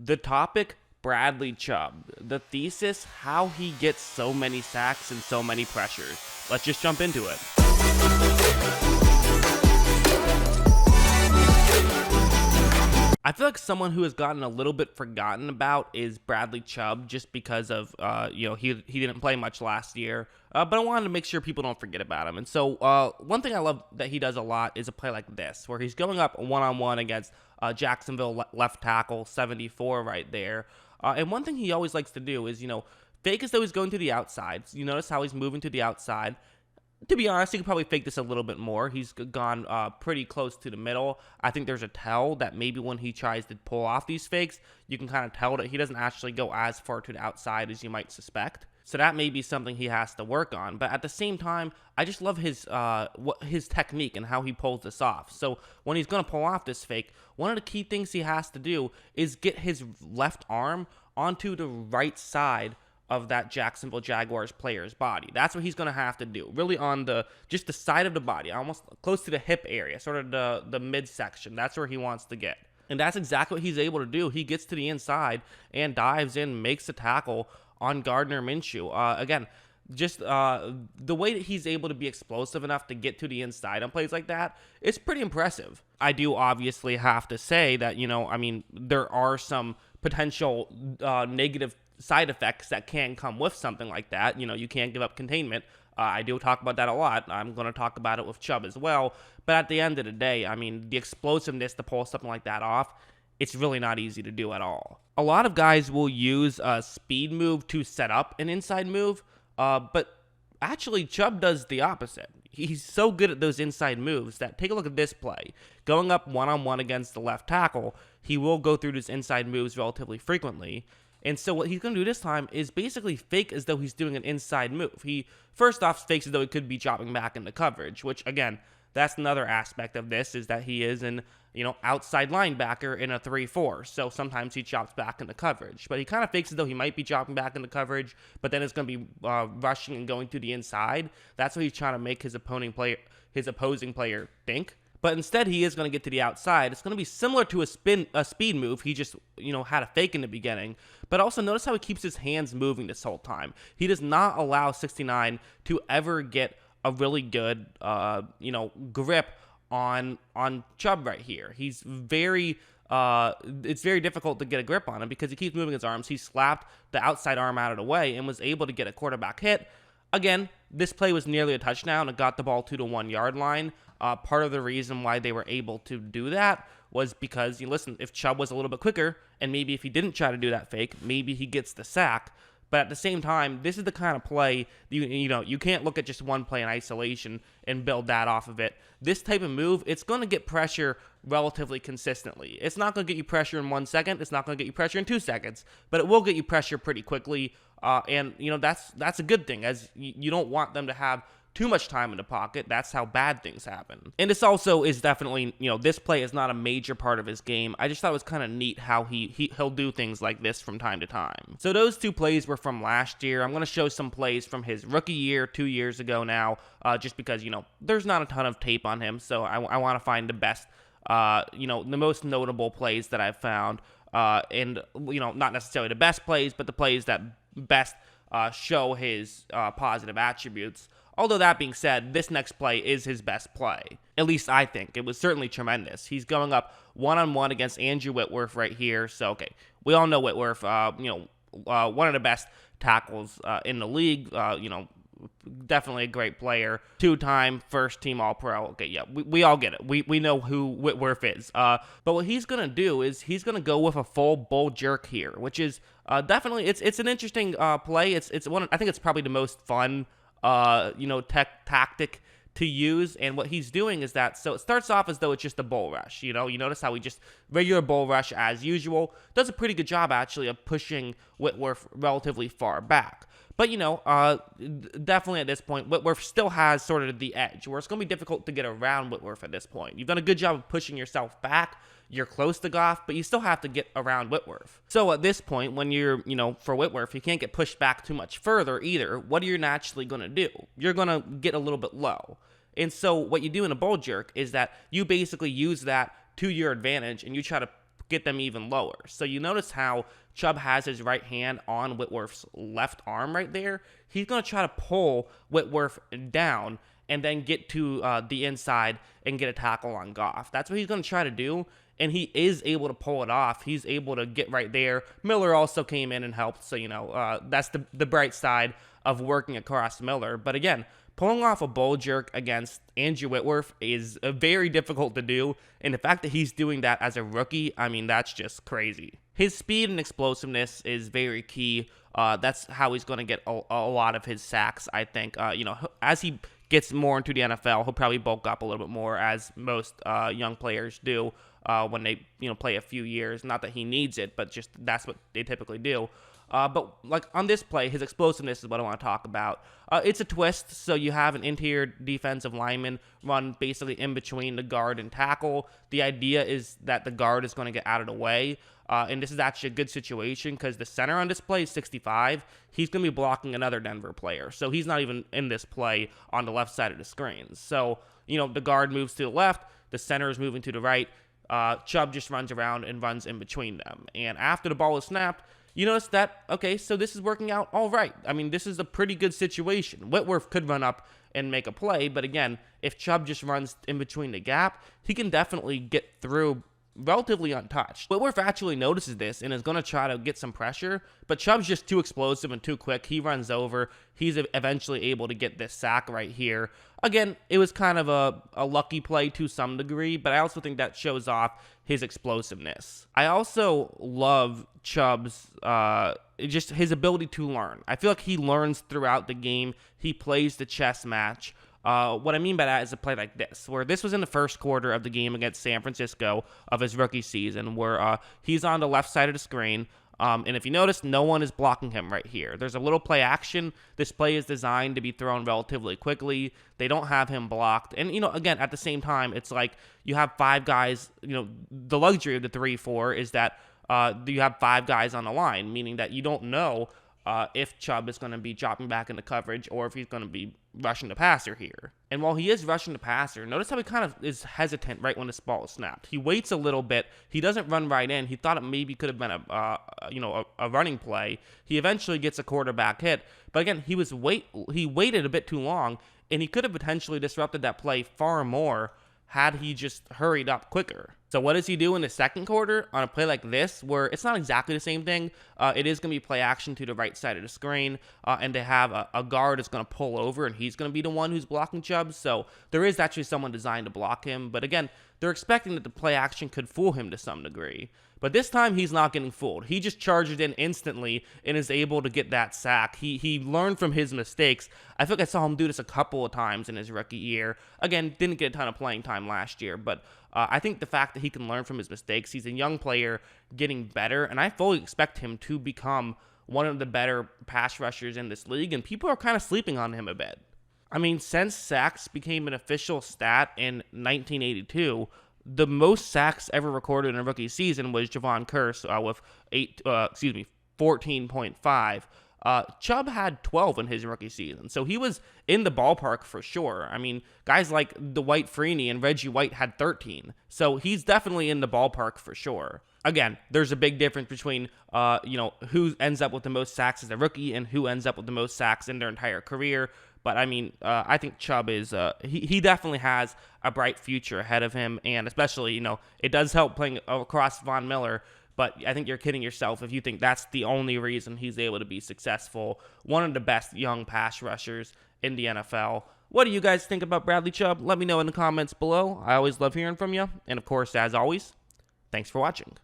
The topic, Bradley Chubb. The thesis, how he gets so many sacks and so many pressures. Let's just jump into it. I feel like someone who has gotten a little bit forgotten about is Bradley Chubb, just because of he didn't play much last year, but I wanted to make sure people don't forget about him. And so one thing I love that he does a lot is a play like this, where he's going up one-on-one against Jacksonville left tackle 74 right there. And one thing he always likes to do is fake as though he's going to the outside. So you notice how he's moving to the outside. To be honest, he could probably fake this a little bit more. He's gone pretty close to the middle. I think there's a tell that maybe when he tries to pull off these fakes, you can kind of tell that he doesn't actually go as far to the outside as you might suspect. So that may be something he has to work on. But at the same time, I just love his technique and how he pulls this off. So when he's going to pull off this fake, one of the key things he has to do is get his left arm onto the right side of that Jacksonville Jaguars player's body. That's what he's going to have to do. Really on just the side of the body, almost close to the hip area, sort of the midsection. That's where he wants to get. And that's exactly what he's able to do. He gets to the inside and dives in, makes a tackle on Gardner Minshew. Again, just the way that he's able to be explosive enough to get to the inside on plays like that, it's pretty impressive. I do obviously have to say that, there are some potential negative side effects that can come with something like that. You can't give up containment. I do talk about that a lot. I'm going to talk about it with Chubb as well. But at the end of the day, the explosiveness to pull something like that off, it's really not easy to do at all. A lot of guys will use a speed move to set up an inside move, but actually Chubb does the opposite. He's so good at those inside moves that, take a look at this play. Going up one-on-one against the left tackle, he will go through his inside moves relatively frequently. And so what he's going to do this time is basically fake as though he's doing an inside move. He, first off, fakes as though he could be dropping back into coverage, which, again, that's another aspect of this, is that he is an, outside linebacker in a 3-4. So sometimes he chops back into coverage. But he kind of fakes as though he might be dropping back into coverage, but then it's going to be rushing and going to the inside. That's what he's trying to make his opposing player think. But instead, he is going to get to the outside. It's going to be similar to a speed move. He just, had a fake in the beginning. But also notice how he keeps his hands moving this whole time. He does not allow 69 to ever get a really good, grip on Chubb right here. He's it's very difficult to get a grip on him because he keeps moving his arms. He slapped the outside arm out of the way and was able to get a quarterback hit. Again, this play was nearly a touchdown. It got the ball to the 1 yard line. Part of the reason why they were able to do that was because, if Chubb was a little bit quicker, and maybe if he didn't try to do that fake, maybe he gets the sack. But at the same time, this is the kind of play, you can't look at just one play in isolation and build that off of it. This type of move, it's going to get pressure relatively consistently. It's not going to get you pressure in 1 second. It's not going to get you pressure in 2 seconds. But it will get you pressure pretty quickly. And that's a good thing, as you don't want them to have too much time in the pocket. That's how bad things happen. And this also is definitely, this play is not a major part of his game. I just thought it was kind of neat how he'll do things like this from time to time. So those two plays were from last year. I'm going to show some plays from his rookie year 2 years ago now, just because, there's not a ton of tape on him. So I want to find the best, the most notable plays that I've found. And, not necessarily the best plays, but the plays that best show his positive attributes. Although that being said, this next play is his best play. At least I think. It was certainly tremendous. He's going up one-on-one against Andrew Whitworth right here. So, okay, we all know Whitworth, one of the best tackles in the league. Definitely a great player. 2-time first-team All-Pro. Okay, yeah, we all get it. We know who Whitworth is. But what he's going to do is he's going to go with a full bull jerk here, which is definitely, it's an interesting play. It's one, I think it's probably the most fun tactic to use. And what he's doing is that, so it starts off as though it's just a bull rush. You notice how he just regular bull rush as usual. Does a pretty good job actually of pushing Whitworth relatively far back. But, definitely at this point, Whitworth still has sort of the edge, where it's going to be difficult to get around Whitworth at this point. You've done a good job of pushing yourself back. You're close to Goff, but you still have to get around Whitworth. So at this point, when you're, for Whitworth, you can't get pushed back too much further either. What are you naturally going to do? You're going to get a little bit low. And so what you do in a bull jerk is that you basically use that to your advantage, and you try to get them even lower. So you notice how Chubb has his right hand on Whitworth's left arm right there. He's going to try to pull Whitworth down and then get to the inside and get a tackle on Goff. That's what he's going to try to do, and he is able to pull it off. He's able to get right there. Miller also came in and helped, so, that's the bright side of working across Miller. But again, pulling off a bull jerk against Andrew Whitworth is very difficult to do, and the fact that he's doing that as a rookie, I mean, that's just crazy. His speed and explosiveness is very key. That's how he's going to get a lot of his sacks, I think. As he gets more into the NFL, he'll probably bulk up a little bit more, as most young players do when they play a few years. Not that he needs it, but just that's what they typically do. But like on this play, his explosiveness is what I want to talk about. It's a twist, so you have an interior defensive lineman run basically in between the guard and tackle. The idea is that the guard is going to get out of the way, and this is actually a good situation because the center on this play is 65. He's going to be blocking another Denver player, so he's not even in this play on the left side of the screen. So, the guard moves to the left, the center is moving to the right. Chubb just runs around and runs in between them. And after the ball is snapped, you notice that, okay, so this is working out all right. I mean, this is a pretty good situation. Whitworth could run up and make a play, but again, if Chubb just runs in between the gap, he can definitely get through relatively untouched. Whitworth actually notices this and is going to try to get some pressure, but Chubb's just too explosive and too quick. He runs over. He's eventually able to get this sack right here. Again, it was kind of a lucky play to some degree, but I also think that shows off his explosiveness. I also love Chubb's just his ability to learn. I feel like he learns throughout the game. He plays the chess match. What I mean by that is a play like this, where this was in the first quarter of the game against San Francisco of his rookie season, where he's on the left side of the screen. And if you notice, no one is blocking him right here. There's a little play action. This play is designed to be thrown relatively quickly. They don't have him blocked. And, again, at the same time, it's like you have five guys. The luxury of the 3-4 is that you have five guys on the line, meaning that you don't know if Chubb is going to be dropping back into coverage or if he's going to be rushing the passer here. And while he is rushing the passer, notice how he kind of is hesitant right when this ball is snapped. He waits a little bit. He doesn't run right in. He thought it maybe could have been a running play. He eventually gets a quarterback hit. But again, he waited a bit too long, and he could have potentially disrupted that play far more had he just hurried up quicker. So what does he do in the second quarter on a play like this, where it's not exactly the same thing? It is going to be play action to the right side of the screen, and they have a guard that's going to pull over, and he's going to be the one who's blocking Chubb. So there is actually someone designed to block him. But again, they're expecting that the play action could fool him to some degree. But this time, he's not getting fooled. He just charges in instantly and is able to get that sack. He learned from his mistakes. I think I saw him do this a couple of times in his rookie year. Again, didn't get a ton of playing time last year, but I think the fact that he can learn from his mistakes, he's a young player getting better, and I fully expect him to become one of the better pass rushers in this league, and people are kind of sleeping on him a bit. I mean, since sacks became an official stat in 1982, the most sacks ever recorded in a rookie season was Javon Curse with 14.5. Chubb had 12 in his rookie season, so he was in the ballpark for sure. I mean, guys like Dwight Freeney and Reggie White had 13, so he's definitely in the ballpark for sure. Again, there's a big difference between, who ends up with the most sacks as a rookie and who ends up with the most sacks in their entire career. But, I mean, I think Chubb is he definitely has a bright future ahead of him. And especially, it does help playing across Von Miller. But I think you're kidding yourself if you think that's the only reason he's able to be successful. One of the best young pass rushers in the NFL. What do you guys think about Bradley Chubb? Let me know in the comments below. I always love hearing from you. And, of course, as always, thanks for watching.